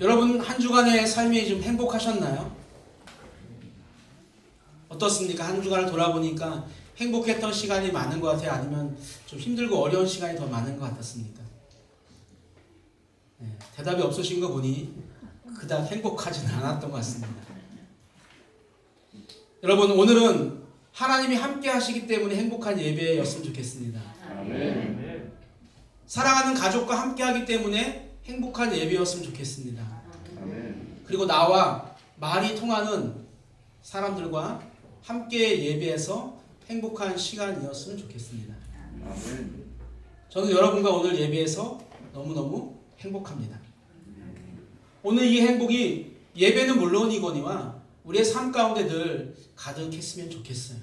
여러분 한 주간의 삶이 좀 행복하셨나요? 어떻습니까? 한 주간을 돌아보니까 행복했던 시간이 많은 것 같아요? 아니면 좀 힘들고 어려운 시간이 더 많은 것 같았습니까? 네, 대답이 없으신 거 보니 그닥 행복하지는 않았던 것 같습니다. 여러분 오늘은 하나님이 함께 하시기 때문에 행복한 예배였으면 좋겠습니다. 아멘. 사랑하는 가족과 함께 하기 때문에 행복한 예배였으면 좋겠습니다. 아멘. 그리고 나와 말이 통하는 사람들과 함께 예배해서 행복한 시간이었으면 좋겠습니다. 아멘. 저는 여러분과 오늘 예배해서 너무너무 행복합니다. 오늘 이 행복이 예배는 물론이거니와 우리의 삶 가운데 늘 가득했으면 좋겠어요.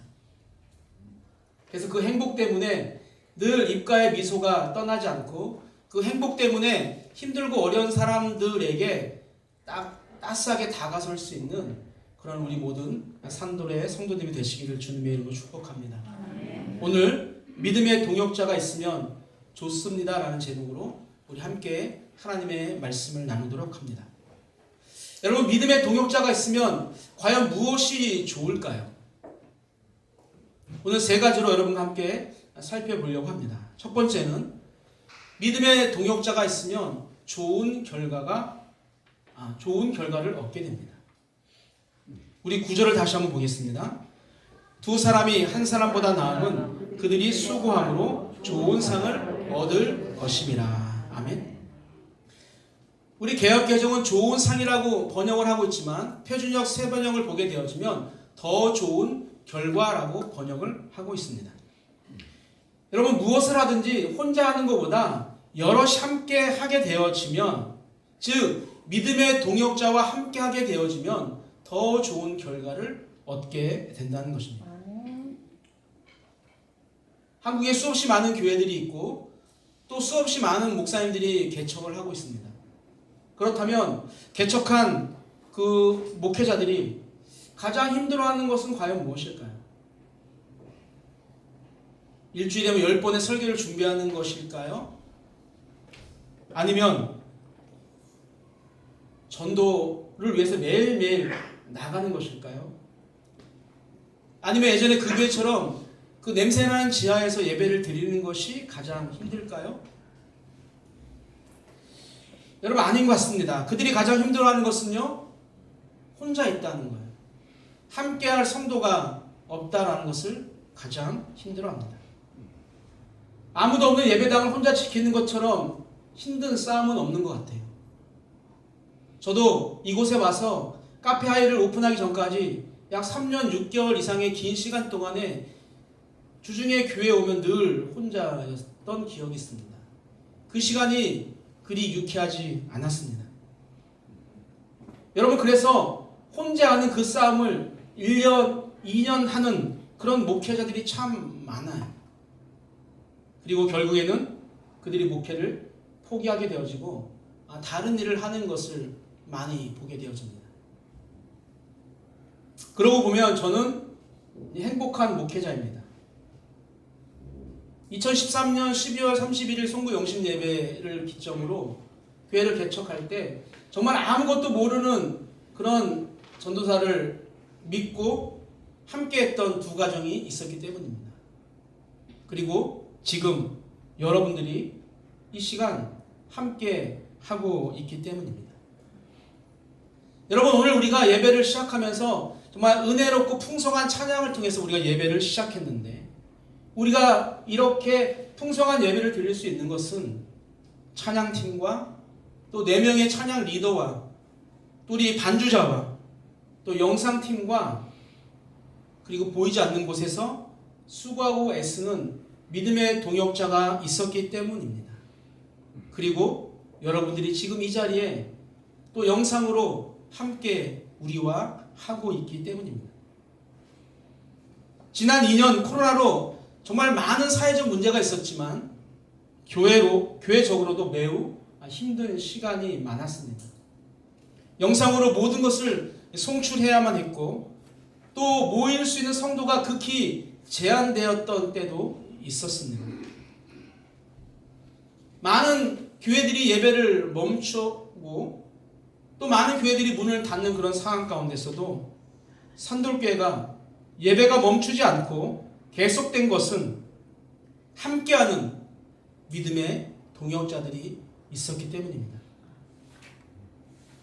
그래서 그 행복 때문에 늘 입가에 미소가 떠나지 않고 그 행복 때문에 힘들고 어려운 사람들에게 따스하게 다가설 수 있는 그런 우리 모든 산돌의 성도님이 되시기를 주님의 이름으로 축복합니다. 오늘 믿음의 동역자가 있으면 좋습니다 라는 제목으로 우리 함께 하나님의 말씀을 나누도록 합니다. 여러분 믿음의 동역자가 있으면 과연 무엇이 좋을까요? 오늘 세 가지로 여러분과 함께 살펴보려고 합니다. 첫 번째는 믿음의 동역자가 있으면 좋은 결과를 얻게 됩니다. 우리 구절을 다시 한번 보겠습니다. 두 사람이 한 사람보다 나음은 그들이 수고함으로 좋은 상을 얻을 것임이라. 아멘. 우리 개역개정은 좋은 상이라고 번역을 하고 있지만 표준역 새 번역을 보게 되어지면 더 좋은 결과라고 번역을 하고 있습니다. 여러분 무엇을 하든지 혼자 하는 것보다 여럿이 함께 하게 되어지면, 즉 믿음의 동역자와 함께 하게 되어지면 더 좋은 결과를 얻게 된다는 것입니다. 한국에 수없이 많은 교회들이 있고 또 수없이 많은 목사님들이 개척을 하고 있습니다. 그렇다면 개척한 그 목회자들이 가장 힘들어하는 것은 과연 무엇일까요? 일주일에 10번의 설교를 준비하는 것일까요? 아니면 전도를 위해서 매일매일 나가는 것일까요? 아니면 예전에 그 교회처럼 그 냄새나는 지하에서 예배를 드리는 것이 가장 힘들까요? 여러분 아닌 것 같습니다. 그들이 가장 힘들어하는 것은요, 혼자 있다는 거예요. 함께할 성도가 없다라는 것을 가장 힘들어합니다. 아무도 없는 예배당을 혼자 지키는 것처럼 힘든 싸움은 없는 것 같아요. 저도 이곳에 와서 카페 하이를 오픈하기 전까지 약 3년 6개월 이상의 긴 시간 동안에 주중에 교회에 오면 늘 혼자였던 기억이 있습니다. 그 시간이 그리 유쾌하지 않았습니다. 여러분 그래서 혼자 하는 그 싸움을 1년, 2년 하는 그런 목회자들이 참 많아요. 그리고 결국에는 그들이 목회를 포기하게 되어지고 다른 일을 하는 것을 많이 보게 되어집니다. 그러고 보면 저는 행복한 목회자입니다. 2013년 12월 31일 송구 영신 예배를 기점으로 교회를 개척할 때 정말 아무것도 모르는 그런 전도사를 믿고 함께했던 두 가정이 있었기 때문입니다. 그리고 지금 여러분들이 이 시간 함께 하고 있기 때문입니다. 여러분 오늘 우리가 예배를 시작하면서 정말 은혜롭고 풍성한 찬양을 통해서 우리가 예배를 시작했는데, 우리가 이렇게 풍성한 예배를 드릴 수 있는 것은 찬양팀과 또 4명의 찬양 리더와 또 우리 반주자와 또 영상팀과 그리고 보이지 않는 곳에서 수고하고 애쓰는 믿음의 동역자가 있었기 때문입니다. 그리고 여러분들이 지금 이 자리에 또 영상으로 함께 우리와 하고 있기 때문입니다. 지난 2년 코로나로 정말 많은 사회적 문제가 있었지만 교회적으로도 매우 힘든 시간이 많았습니다. 영상으로 모든 것을 송출해야만 했고 또 모일 수 있는 성도가 극히 제한되었던 때도 있었습니다. 많은 교회들이 예배를 멈추고 또 많은 교회들이 문을 닫는 그런 상황 가운데서도 산돌교회가 예배가 멈추지 않고 계속된 것은 함께하는 믿음의 동역자들이 있었기 때문입니다.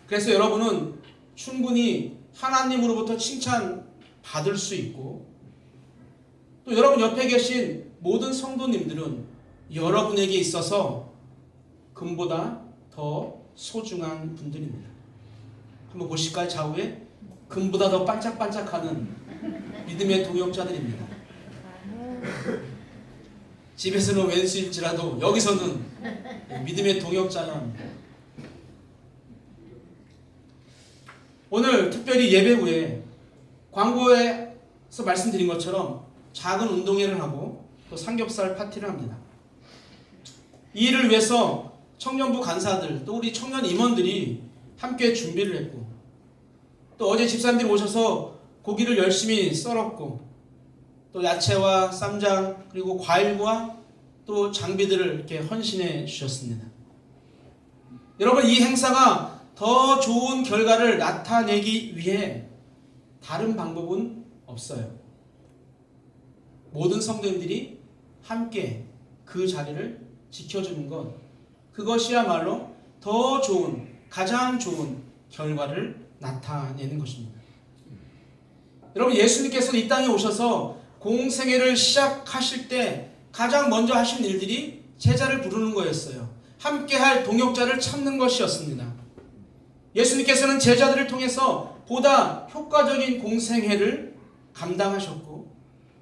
그래서 여러분은 충분히 하나님으로부터 칭찬 받을 수 있고, 또 여러분 옆에 계신 모든 성도님들은 여러분에게 있어서 금보다 더 소중한 분들입니다. 한번 보실까요? 좌우에 금보다 더 반짝반짝하는 믿음의 동역자들입니다. 집에서는 왼수일지라도 여기서는 믿음의 동역자야 합니다. 오늘 특별히 예배 후에 광고에서 말씀드린 것처럼 작은 운동회를 하고 또 삼겹살 파티를 합니다. 이 일을 위해서 청년부 간사들 또 우리 청년 임원들이 함께 준비를 했고, 또 어제 집사님들이 오셔서 고기를 열심히 썰었고, 또 야채와 쌈장 그리고 과일과 또 장비들을 이렇게 헌신해 주셨습니다. 여러분, 이 행사가 더 좋은 결과를 나타내기 위해 다른 방법은 없어요. 모든 성도님들이 함께 그 자리를 지켜주는 것, 그것이야말로 더 좋은, 가장 좋은 결과를 나타내는 것입니다. 여러분, 예수님께서 이 땅에 오셔서 공생애를 시작하실 때 가장 먼저 하신 일들이 제자를 부르는 거였어요. 함께할 동역자를 찾는 것이었습니다. 예수님께서는 제자들을 통해서 보다 효과적인 공생애를 감당하셨고,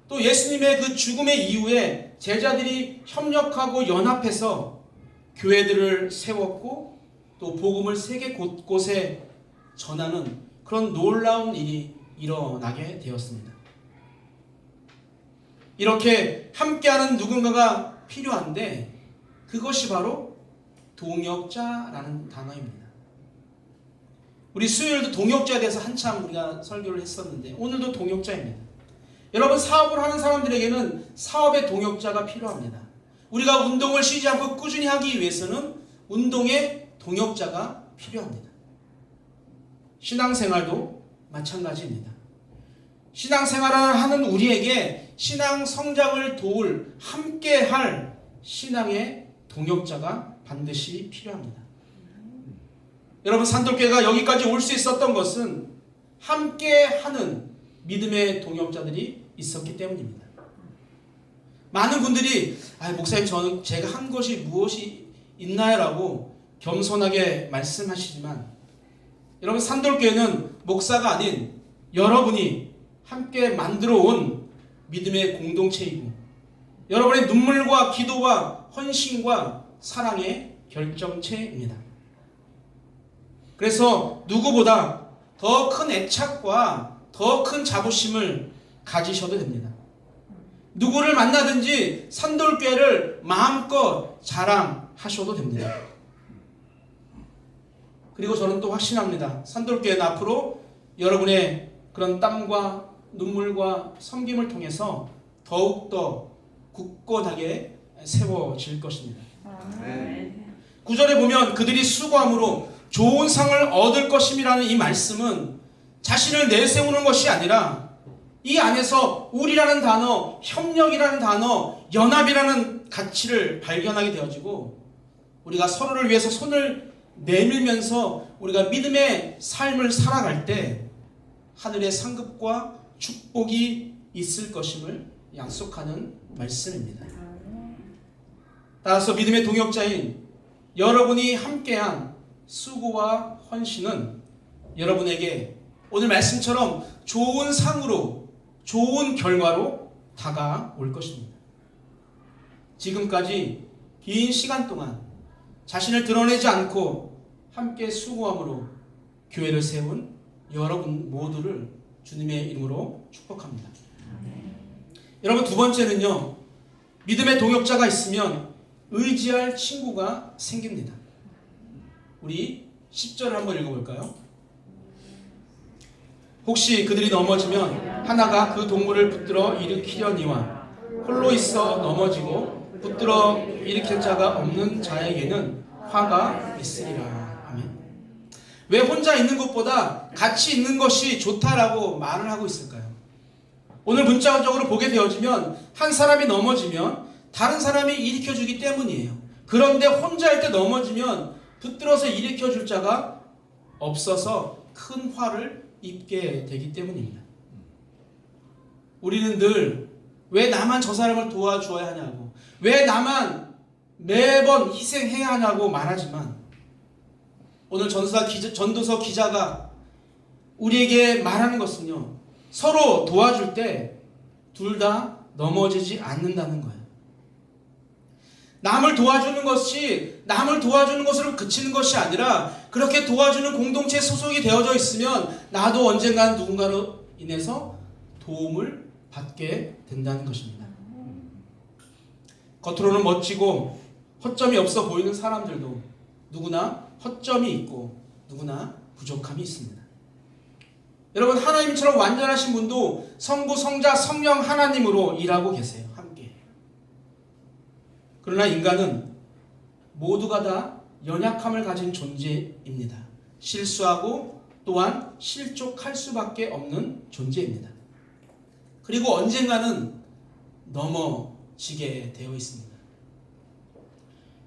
또 예수님의 그 죽음의 이후에 제자들이 협력하고 연합해서 교회들을 세웠고, 또 복음을 세계 곳곳에 전하는 그런 놀라운 일이 일어나게 되었습니다. 이렇게 함께하는 누군가가 필요한데, 그것이 바로 동역자라는 단어입니다. 우리 수요일도 동역자에 대해서 한참 우리가 설교를 했었는데, 오늘도 동역자입니다. 여러분, 사업을 하는 사람들에게는 사업의 동역자가 필요합니다. 우리가 운동을 쉬지 않고 꾸준히 하기 위해서는 운동의 동역자가 필요합니다. 신앙생활도 마찬가지입니다. 신앙생활을 하는 우리에게 신앙 성장을 도울, 함께할 신앙의 동역자가 반드시 필요합니다. 여러분, 산돌교회가 여기까지 올 수 있었던 것은 함께하는 믿음의 동역자들이 있었기 때문입니다. 많은 분들이 목사님, 저는 제가 한 것이 무엇이 있나요? 라고 겸손하게 말씀하시지만, 여러분, 산돌교회는 목사가 아닌 여러분이 함께 만들어 온 믿음의 공동체이고, 여러분의 눈물과 기도와 헌신과 사랑의 결정체입니다. 그래서 누구보다 더 큰 애착과 더 큰 자부심을 가지셔도 됩니다. 누구를 만나든지 산돌교회를 마음껏 자랑하셔도 됩니다. 그리고 저는 또 확신합니다. 산돌교회는 앞으로 여러분의 그런 땀과 눈물과 섬김을 통해서 더욱더 굳건하게 세워질 것입니다. 네. 9절에 보면 그들이 수고함으로 좋은 상을 얻을 것임이라는 이 말씀은 자신을 내세우는 것이 아니라 이 안에서 우리라는 단어, 협력이라는 단어, 연합이라는 가치를 발견하게 되어지고, 우리가 서로를 위해서 손을 내밀면서 우리가 믿음의 삶을 살아갈 때 하늘의 상급과 축복이 있을 것임을 약속하는 말씀입니다. 따라서 믿음의 동역자인 여러분이 함께한 수고와 헌신은 여러분에게 오늘 말씀처럼 좋은 상으로, 좋은 결과로 다가올 것입니다. 지금까지 긴 시간 동안 자신을 드러내지 않고 함께 수고함으로 교회를 세운 여러분 모두를 주님의 이름으로 축복합니다. 여러분, 두 번째는요, 믿음의 동역자가 있으면 의지할 친구가 생깁니다. 우리 10절을 한번 읽어볼까요? 혹시 그들이 넘어지면 하나가 그 동물을 붙들어 일으키려니와 홀로 있어 넘어지고 붙들어 일으킬 자가 없는 자에게는 화가 있으리라. 아멘. 왜 혼자 있는 것보다 같이 있는 것이 좋다라고 말을 하고 있을까요? 오늘 문자적으로 보게 되어지면 한 사람이 넘어지면 다른 사람이 일으켜주기 때문이에요. 그런데 혼자 할 때 넘어지면 붙들어서 일으켜줄 자가 없어서 큰 화를 입게 되기 때문입니다. 우리는 늘 왜 나만 저 사람을 도와주어야 하냐고, 왜 나만 매번 희생해야 하냐고 말하지만 오늘 전도서 기자가 우리에게 말하는 것은요, 서로 도와줄 때 둘 다 넘어지지 않는다는 거예요. 남을 도와주는 것이 남을 도와주는 것으로 그치는 것이 아니라 그렇게 도와주는 공동체에 소속이 되어져 있으면 나도 언젠가는 누군가로 인해서 도움을 받게 된다는 것입니다. 겉으로는 멋지고 허점이 없어 보이는 사람들도 누구나 허점이 있고 누구나 부족함이 있습니다. 여러분, 하나님처럼 완전하신 분도 성부, 성자, 성령 하나님으로 일하고 계세요. 함께. 그러나 인간은 모두가 다 연약함을 가진 존재입니다. 실수하고 또한 실족할 수밖에 없는 존재입니다. 그리고 언젠가는 넘어지게 되어 있습니다.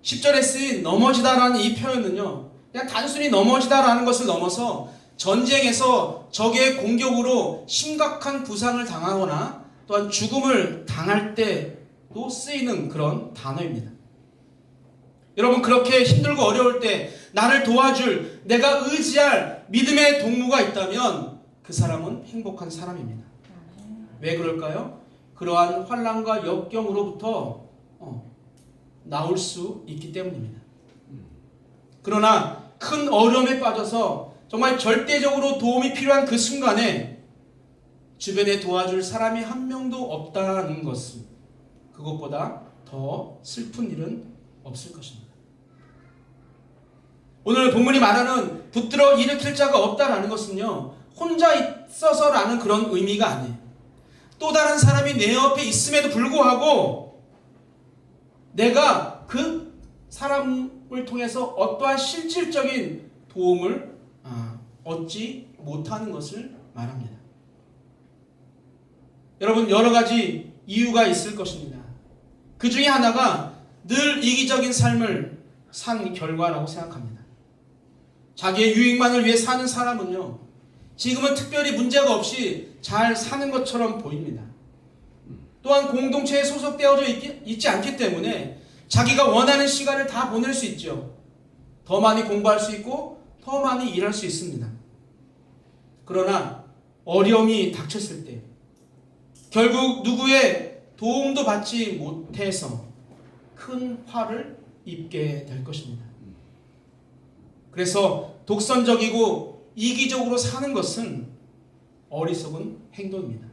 10절에 쓰인 넘어지다라는 이 표현은요, 그냥 단순히 넘어지다라는 것을 넘어서 전쟁에서 적의 공격으로 심각한 부상을 당하거나 또한 죽음을 당할 때도 쓰이는 그런 단어입니다. 여러분, 그렇게 힘들고 어려울 때 나를 도와줄, 내가 의지할 믿음의 동무가 있다면 그 사람은 행복한 사람입니다. 왜 그럴까요? 그러한 환난과 역경으로부터 나올 수 있기 때문입니다. 그러나 큰 어려움에 빠져서 정말 절대적으로 도움이 필요한 그 순간에 주변에 도와줄 사람이 한 명도 없다는 것은 그것보다 더 슬픈 일은 없을 것입니다. 오늘 본문이 말하는 붙들어 일으킬 자가 없다라는 것은요, 혼자 있어서라는 그런 의미가 아니에요. 또 다른 사람이 내 옆에 있음에도 불구하고 내가 그 사람을 통해서 어떠한 실질적인 도움을 얻지 못하는 것을 말합니다. 여러분, 여러 가지 이유가 있을 것입니다. 그 중에 하나가 늘 이기적인 삶을 산 결과라고 생각합니다. 자기의 유익만을 위해 사는 사람은요, 지금은 특별히 문제가 없이 잘 사는 것처럼 보입니다. 또한 공동체에 소속되어져 있지 않기 때문에 자기가 원하는 시간을 다 보낼 수 있죠. 더 많이 공부할 수 있고 더 많이 일할 수 있습니다. 그러나 어려움이 닥쳤을 때 결국 누구의 도움도 받지 못해서 큰 화를 입게 될 것입니다. 그래서 독선적이고 이기적으로 사는 것은 어리석은 행동입니다.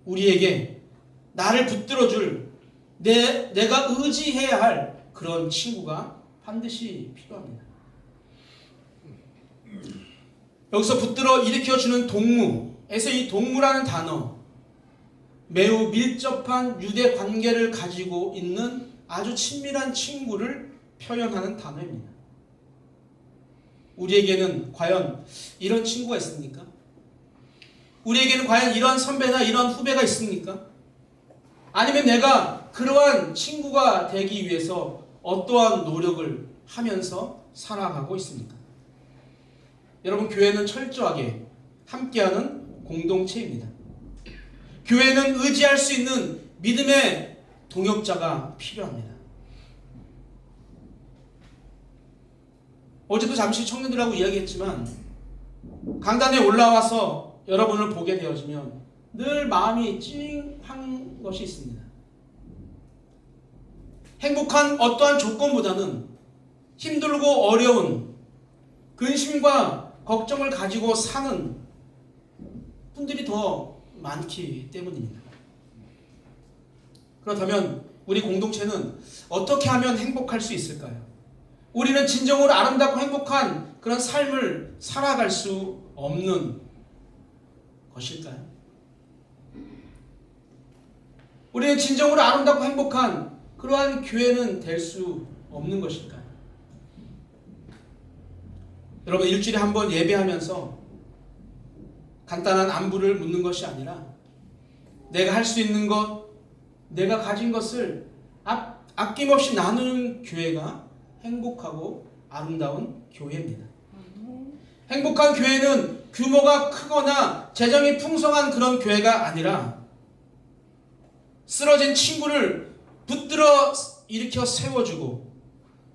우리에게 나를 붙들어줄, 내가 의지해야 할 그런 친구가 반드시 필요합니다. 여기서 붙들어 일으켜주는 동무에서 이 동무라는 단어, 매우 밀접한 유대 관계를 가지고 있는 아주 친밀한 친구를 표현하는 단어입니다. 우리에게는 과연 이런 친구가 있습니까? 우리에게는 과연 이런 선배나 이런 후배가 있습니까? 아니면 내가 그러한 친구가 되기 위해서 어떠한 노력을 하면서 살아가고 있습니까? 여러분, 교회는 철저하게 함께하는 공동체입니다. 교회는 의지할 수 있는 믿음의 동역자가 필요합니다. 어제도 잠시 청년들하고 이야기했지만 강단에 올라와서 여러분을 보게 되어지면 늘 마음이 찡한 것이 있습니다. 행복한 어떠한 조건보다는 힘들고 어려운 근심과 걱정을 가지고 사는 분들이 더 많기 때문입니다. 그렇다면 우리 공동체는 어떻게 하면 행복할 수 있을까요? 우리는 진정으로 아름답고 행복한 그런 삶을 살아갈 수 없는 것일까요? 우리는 진정으로 아름답고 행복한 그러한 교회는 될 수 없는 것일까요? 여러분 일주일에 한 번 예배하면서 간단한 안부를 묻는 것이 아니라 내가 할 수 있는 것, 내가 가진 것을 아낌없이 나누는 교회가 행복하고 아름다운 교회입니다. 행복한 교회는 규모가 크거나 재정이 풍성한 그런 교회가 아니라 쓰러진 친구를 붙들어 일으켜 세워주고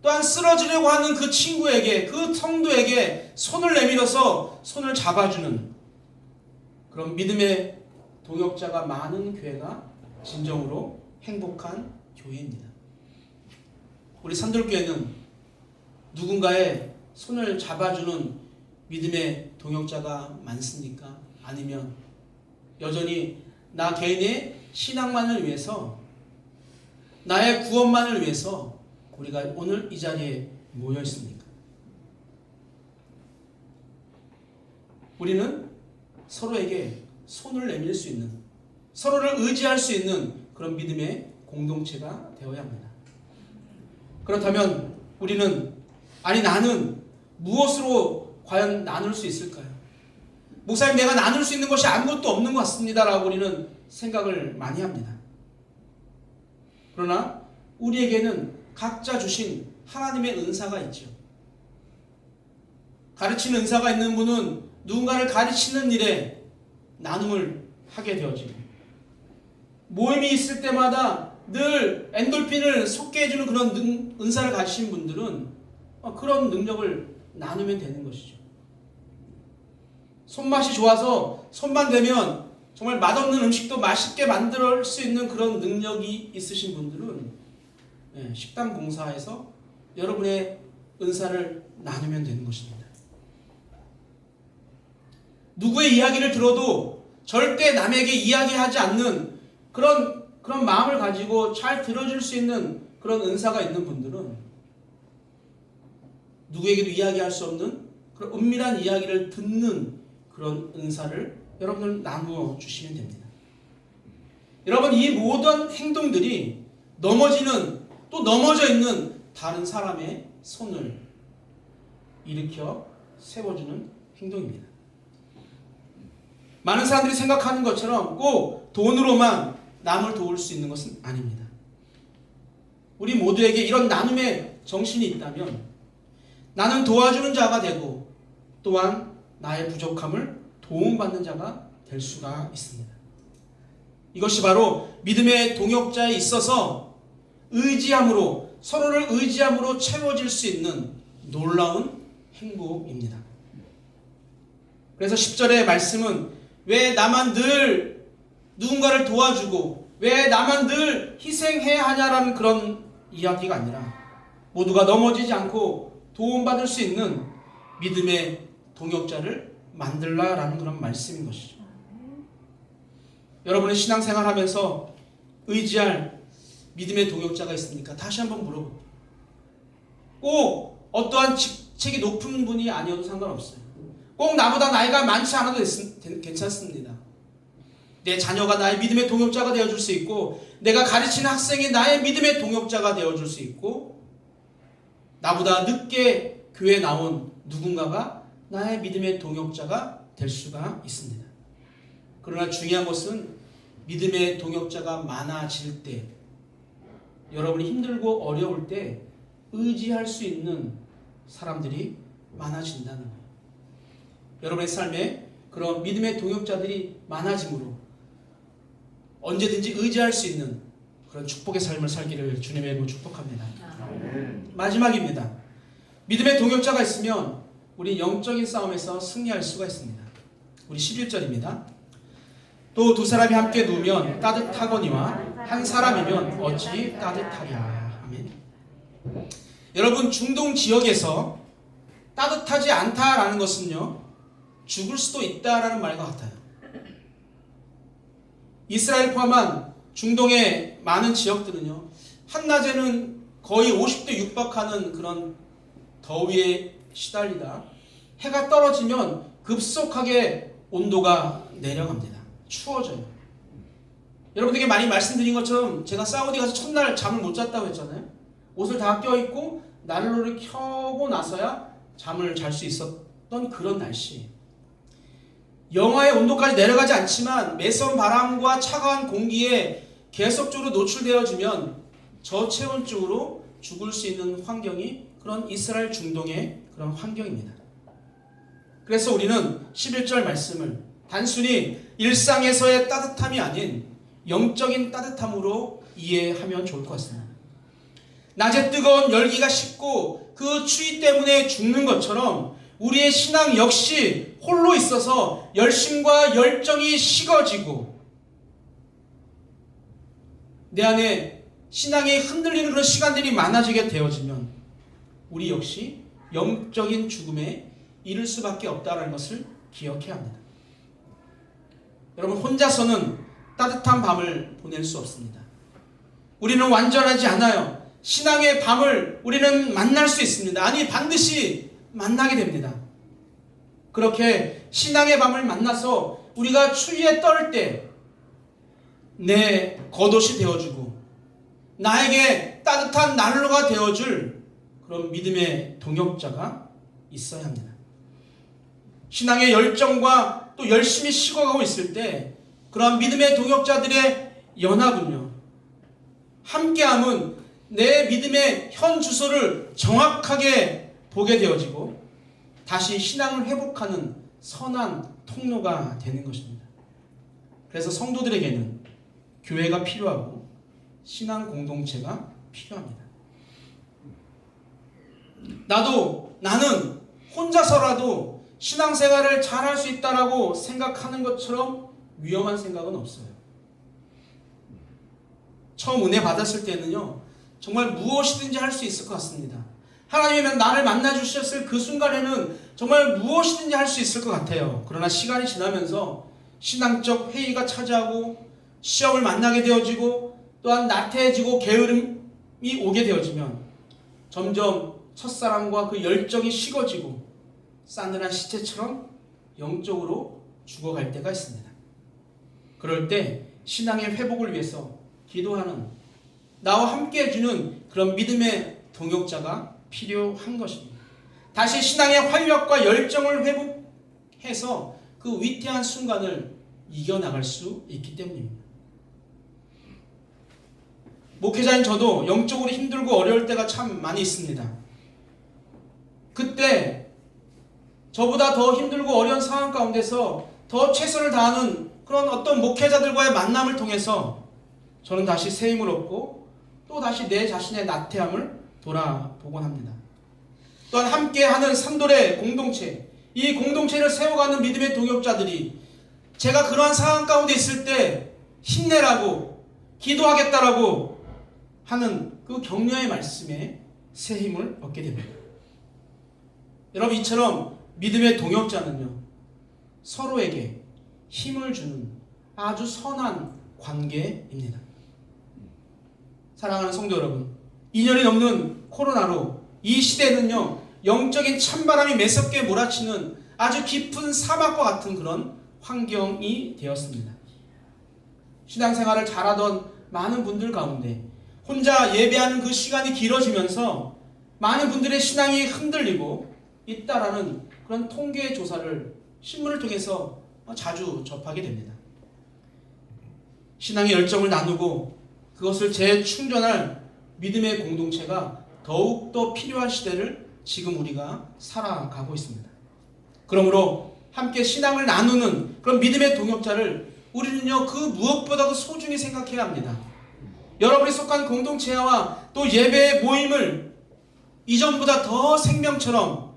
또한 쓰러지려고 하는 그 친구에게, 그 성도에게 손을 내밀어서 손을 잡아주는 그런 믿음의 동역자가 많은 교회가 진정으로 행복한 교회입니다. 우리 산돌교회는 누군가의 손을 잡아주는 믿음의 동역자가 많습니까? 아니면 여전히 나 개인의 신앙만을 위해서, 나의 구원만을 위해서 우리가 오늘 이 자리에 모여 있습니까? 우리는 서로에게 손을 내밀 수 있는, 서로를 의지할 수 있는 그런 믿음의 공동체가 되어야 합니다. 그렇다면 우리는, 아니 나는 무엇으로 과연 나눌 수 있을까요? 목사님, 내가 나눌 수 있는 것이 아무것도 없는 것 같습니다 라고 우리는 생각을 많이 합니다. 그러나 우리에게는 각자 주신 하나님의 은사가 있죠. 가르치는 은사가 있는 분은 누군가를 가르치는 일에 나눔을 하게 되어지고, 모임이 있을 때마다 늘 엔돌핀을 솟게 해주는 그런 은사를 가지신 분들은 그런 능력을 나누면 되는 것이죠. 손맛이 좋아서 손만 대면 정말 맛없는 음식도 맛있게 만들 수 있는 그런 능력이 있으신 분들은 식당 봉사에서 여러분의 은사를 나누면 되는 것입니다. 누구의 이야기를 들어도 절대 남에게 이야기하지 않는 그런 마음을 가지고 잘 들어줄 수 있는 그런 은사가 있는 분들은 누구에게도 이야기할 수 없는 그런 은밀한 이야기를 듣는 그런 은사를 여러분들 나누어 주시면 됩니다. 여러분, 이 모든 행동들이 넘어지는, 또 넘어져 있는 다른 사람의 손을 일으켜 세워주는 행동입니다. 많은 사람들이 생각하는 것처럼 꼭 돈으로만 남을 도울 수 있는 것은 아닙니다. 우리 모두에게 이런 나눔의 정신이 있다면 나는 도와주는 자가 되고 또한 나의 부족함을 도움받는 자가 될 수가 있습니다. 이것이 바로 믿음의 동역자에 있어서 의지함으로, 서로를 의지함으로 채워질 수 있는 놀라운 행복입니다. 그래서 10절의 말씀은 왜 나만 늘 누군가를 도와주고 왜 나만 늘 희생해야 하냐라는 그런 이야기가 아니라 모두가 넘어지지 않고 도움받을 수 있는 믿음의 동역자를 만들라라는 그런 말씀인 것이죠. 여러분의 신앙생활 하면서 의지할 믿음의 동역자가 있습니까? 다시 한번 물어볼게요. 꼭 어떠한 직책이 높은 분이 아니어도 상관없어요. 꼭 나보다 나이가 많지 않아도 괜찮습니다. 내 자녀가 나의 믿음의 동역자가 되어줄 수 있고, 내가 가르치는 학생이 나의 믿음의 동역자가 되어줄 수 있고, 나보다 늦게 교회에 나온 누군가가 나의 믿음의 동역자가 될 수가 있습니다. 그러나 중요한 것은 믿음의 동역자가 많아질 때, 여러분이 힘들고 어려울 때 의지할 수 있는 사람들이 많아진다는 거예요. 여러분의 삶에 그런 믿음의 동역자들이 많아짐으로 언제든지 의지할 수 있는 그런 축복의 삶을 살기를 주님의 이름으로 축복합니다. 아멘. 마지막입니다. 믿음의 동역자가 있으면 우리 영적인 싸움에서 승리할 수가 있습니다. 우리 11절입니다. 또 두 사람이 함께 누우면 따뜻하거니와 한 사람이면 어찌 따뜻하랴. 아멘. 여러분, 중동 지역에서 따뜻하지 않다라는 것은요, 죽을 수도 있다라는 말과 같아요. 이스라엘 포함한 중동의 많은 지역들은요, 한낮에는 거의 50도 육박하는 그런 더위에 시달리다 해가 떨어지면 급속하게 온도가 내려갑니다. 추워져요. 여러분에게 많이 말씀드린 것처럼 제가 사우디 가서 첫날 잠을 못 잤다고 했잖아요. 옷을 다 껴입고 난로를 켜고 나서야 잠을 잘 수 있었던 그런 날씨. 영하의 온도까지 내려가지 않지만 매서운 바람과 차가운 공기에 계속적으로 노출되어지면 저체온증으로 죽을 수 있는 환경이 그런 이스라엘 중동의 그런 환경입니다. 그래서 우리는 11절 말씀을 단순히 일상에서의 따뜻함이 아닌 영적인 따뜻함으로 이해하면 좋을 것 같습니다. 낮에 뜨거운 열기가 식고 그 추위 때문에 죽는 것처럼 우리의 신앙 역시 홀로 있어서 열심과 열정이 식어지고 내 안에 신앙이 흔들리는 그런 시간들이 많아지게 되어지면 우리 역시 영적인 죽음에 이를 수밖에 없다는 것을 기억해야 합니다. 여러분, 혼자서는 따뜻한 밤을 보낼 수 없습니다. 우리는 완전하지 않아요. 신앙의 밤을 우리는 만날 수 있습니다. 아니, 반드시 만나게 됩니다. 그렇게 신앙의 밤을 만나서 우리가 추위에 떨 때 내 겉옷이 되어주고 나에게 따뜻한 난로가 되어줄 그런 믿음의 동역자가 있어야 합니다. 신앙의 열정과 또 열심히 식어가고 있을 때 그런 믿음의 동역자들의 연합은요, 함께함은 내 믿음의 현 주소를 정확하게 보게 되어지고 다시 신앙을 회복하는 선한 통로가 되는 것입니다. 그래서 성도들에게는 교회가 필요하고 신앙 공동체가 필요합니다. 나는 혼자서라도 신앙생활을 잘할 수 있다라고 생각하는 것처럼 위험한 생각은 없어요. 처음 은혜 받았을 때는요, 정말 무엇이든지 할 수 있을 것 같습니다. 하나님이 나를 만나주셨을 그 순간에는 정말 무엇이든지 할 수 있을 것 같아요. 그러나 시간이 지나면서 신앙적 회의가 차지하고 시험을 만나게 되어지고 또한 나태해지고 게으름이 오게 되어지면 점점 첫사랑과 그 열정이 식어지고 싸늘한 시체처럼 영적으로 죽어갈 때가 있습니다. 그럴 때 신앙의 회복을 위해서 기도하는, 나와 함께 해주는 그런 믿음의 동역자가 필요한 것입니다. 다시 신앙의 활력과 열정을 회복해서 그 위태한 순간을 이겨나갈 수 있기 때문입니다. 목회자인 저도 영적으로 힘들고 어려울 때가 참 많이 있습니다. 그때 저보다 더 힘들고 어려운 상황 가운데서 더 최선을 다하는 그런 어떤 목회자들과의 만남을 통해서 저는 다시 새 힘을 얻고 또 다시 내 자신의 나태함을 돌아보곤 합니다. 또한 함께하는 산돌의 공동체, 이 공동체를 세워가는 믿음의 동역자들이 제가 그러한 상황 가운데 있을 때 힘내라고 기도하겠다라고 하는 그 격려의 말씀에 새 힘을 얻게 됩니다. 여러분, 이처럼 믿음의 동역자는요, 서로에게 힘을 주는 아주 선한 관계입니다. 사랑하는 성도 여러분, 2년이 넘는 코로나로 이 시대는요, 영적인 찬바람이 매섭게 몰아치는 아주 깊은 사막과 같은 그런 환경이 되었습니다. 신앙생활을 잘하던 많은 분들 가운데 혼자 예배하는 그 시간이 길어지면서 많은 분들의 신앙이 흔들리고 있다라는 그런 통계 조사를 신문을 통해서 자주 접하게 됩니다. 신앙의 열정을 나누고 그것을 재충전할 믿음의 공동체가 더욱더 필요한 시대를 지금 우리가 살아가고 있습니다. 그러므로 함께 신앙을 나누는 그런 믿음의 동역자를 우리는요, 그 무엇보다도 소중히 생각해야 합니다. 여러분이 속한 공동체와 또 예배의 모임을 이전보다 더 생명처럼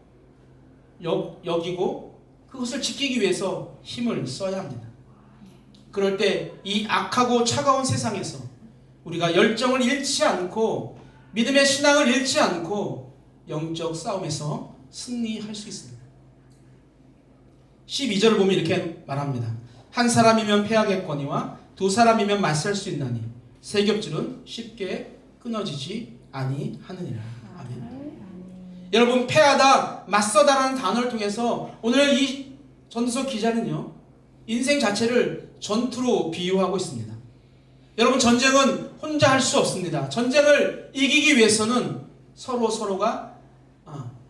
여기고 그것을 지키기 위해서 힘을 써야 합니다. 그럴 때 이 악하고 차가운 세상에서 우리가 열정을 잃지 않고 믿음의 신앙을 잃지 않고 영적 싸움에서 승리할 수 있습니다. 12절을 보면 이렇게 말합니다. 한 사람이면 패하겠거니와 두 사람이면 맞설 수 있나니 세 겹줄은 쉽게 끊어지지 아니하느니라. 아멘. 여러분, 패하다, 맞서다라는 단어를 통해서 오늘 이 전도서 기자는요, 인생 자체를 전투로 비유하고 있습니다. 여러분, 전쟁은 혼자 할 수 없습니다. 전쟁을 이기기 위해서는 서로가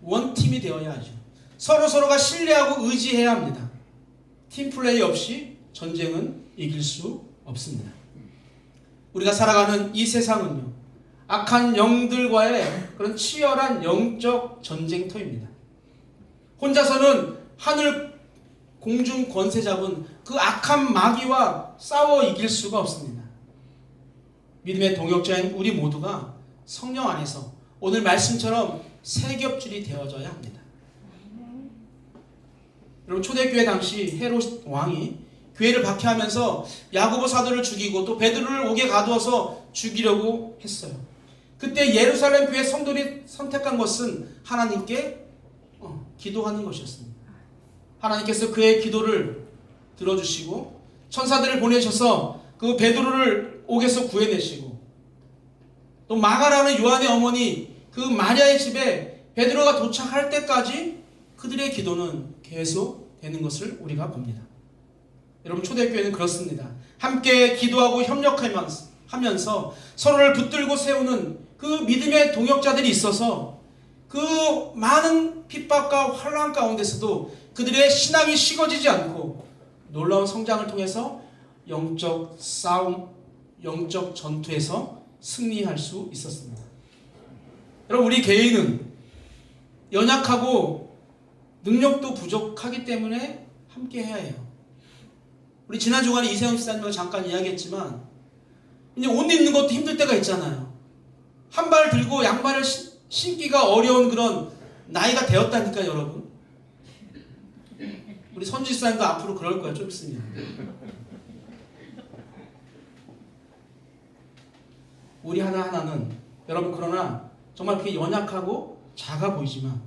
원팀이 되어야 하죠. 서로가 신뢰하고 의지해야 합니다. 팀플레이 없이 전쟁은 이길 수 없습니다. 우리가 살아가는 이 세상은요, 악한 영들과의 그런 치열한 영적 전쟁터입니다. 혼자서는 하늘 공중 권세 잡은 그 악한 마귀와 싸워 이길 수가 없습니다. 믿음의 동역자인 우리 모두가 성령 안에서 오늘 말씀처럼 세겹줄이 되어져야 합니다. 여러분, 초대교회 당시 헤롯 왕이 교회를 박해하면서 야고보 사도를 죽이고 또 베드로를 옥에 가두어서 죽이려고 했어요. 그때 예루살렘 교회 성도들이 선택한 것은 하나님께 기도하는 것이었습니다. 하나님께서 그의 기도를 들어주시고 천사들을 보내셔서 그 베드로를 옥에서 구해내시고, 또 마가라는 요한의 어머니 그 마리아의 집에 베드로가 도착할 때까지 그들의 기도는 계속 되는 것을 우리가 봅니다. 여러분, 초대교회는 그렇습니다. 함께 기도하고 협력하면서 서로를 붙들고 세우는 그 믿음의 동역자들이 있어서 그 많은 핍박과 환난 가운데서도 그들의 신앙이 식어지지 않고 놀라운 성장을 통해서 영적 싸움, 영적 전투에서 승리할 수 있었습니다. 여러분, 우리 개인은 연약하고 능력도 부족하기 때문에 함께 해야 해요. 우리 지난 주간에 이세영 집사님과 잠깐 이야기했지만, 이제 옷 입는 것도 힘들 때가 있잖아요. 한 발 들고 양발을 신기가 어려운 그런 나이가 되었다니까, 여러분. 우리 선주 집사님도 앞으로 그럴 거예요, 좀 있으면. 우리 하나하나는, 여러분, 그러나 정말 그게 연약하고 작아 보이지만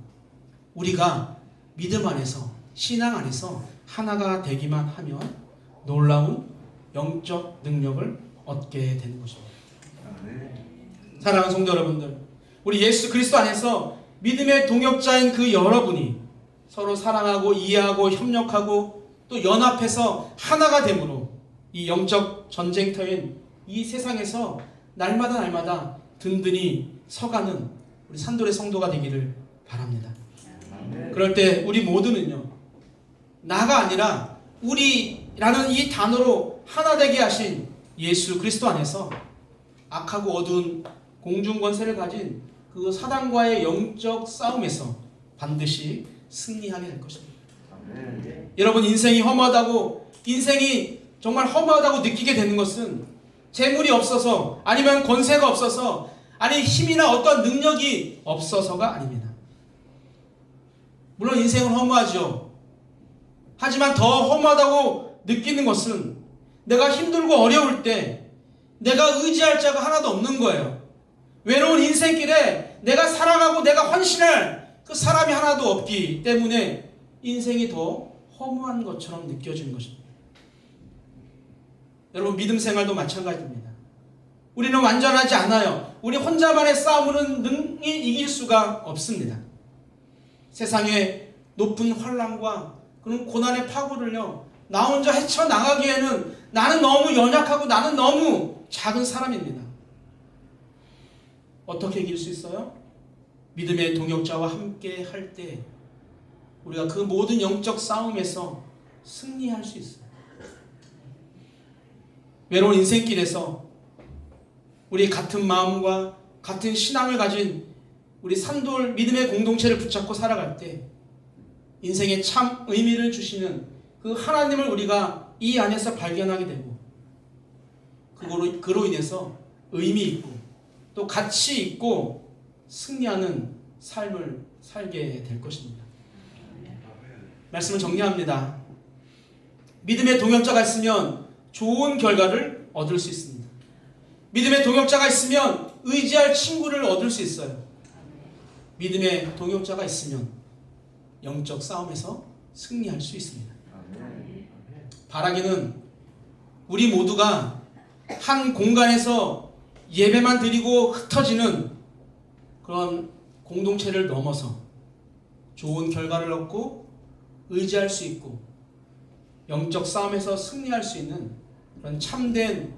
우리가 믿음 안에서, 신앙 안에서 하나가 되기만 하면 놀라운 영적 능력을 얻게 되는 것입니다. 사랑하는 성도 여러분들, 우리 예수 그리스도 안에서 믿음의 동역자인 그 여러분이 서로 사랑하고 이해하고 협력하고 또 연합해서 하나가 됨으로 이 영적 전쟁터인 이 세상에서 날마다 든든히 서가는 우리 산돌의 성도가 되기를 바랍니다. 그럴 때 우리 모두는요, 나가 아니라 우리라는 이 단어로 하나 되게 하신 예수 그리스도 안에서 악하고 어두운 공중권세를 가진 그 사단과의 영적 싸움에서 반드시 승리하게 될 것입니다. 여러분, 인생이 정말 허무하다고 느끼게 되는 것은 재물이 없어서, 아니면 권세가 없어서, 아니 힘이나 어떤 능력이 없어서가 아닙니다. 물론 인생은 허무하죠. 하지만 더 허무하다고 느끼는 것은 내가 힘들고 어려울 때 내가 의지할 자가 하나도 없는 거예요. 외로운 인생길에 내가 살아가고 내가 헌신할 그 사람이 하나도 없기 때문에 인생이 더 허무한 것처럼 느껴지는 것입니다. 여러분, 믿음 생활도 마찬가지입니다. 우리는 완전하지 않아요. 우리 혼자만의 싸움으로는 능히 이길 수가 없습니다. 세상의 높은 환난과 그런 고난의 파고를요, 나 혼자 헤쳐나가기에는 나는 너무 연약하고 나는 너무 작은 사람입니다. 어떻게 이길 수 있어요? 믿음의 동역자와 함께 할 때 우리가 그 모든 영적 싸움에서 승리할 수 있어요. 외로운 인생길에서 우리 같은 마음과 같은 신앙을 가진 우리 산돌 믿음의 공동체를 붙잡고 살아갈 때 인생에 참 의미를 주시는 그 하나님을 우리가 이 안에서 발견하게 되고, 그로 인해서 의미 있고 또 가치 있고 승리하는 삶을 살게 될 것입니다. 말씀을 정리합니다. 믿음의 동역자가 있으면 좋은 결과를 얻을 수 있습니다. 믿음의 동역자가 있으면 의지할 친구를 얻을 수 있어요. 믿음의 동역자가 있으면 영적 싸움에서 승리할 수 있습니다. 바라기는 우리 모두가 한 공간에서 예배만 드리고 흩어지는 그런 공동체를 넘어서 좋은 결과를 얻고 의지할 수 있고 영적 싸움에서 승리할 수 있는 그런 참된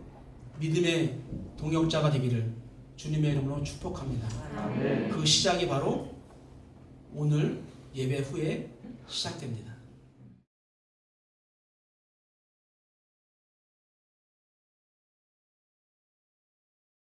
믿음의 동역자가 되기를 주님의 이름으로 축복합니다. 그 시작이 바로 오늘 예배 후에 시작됩니다.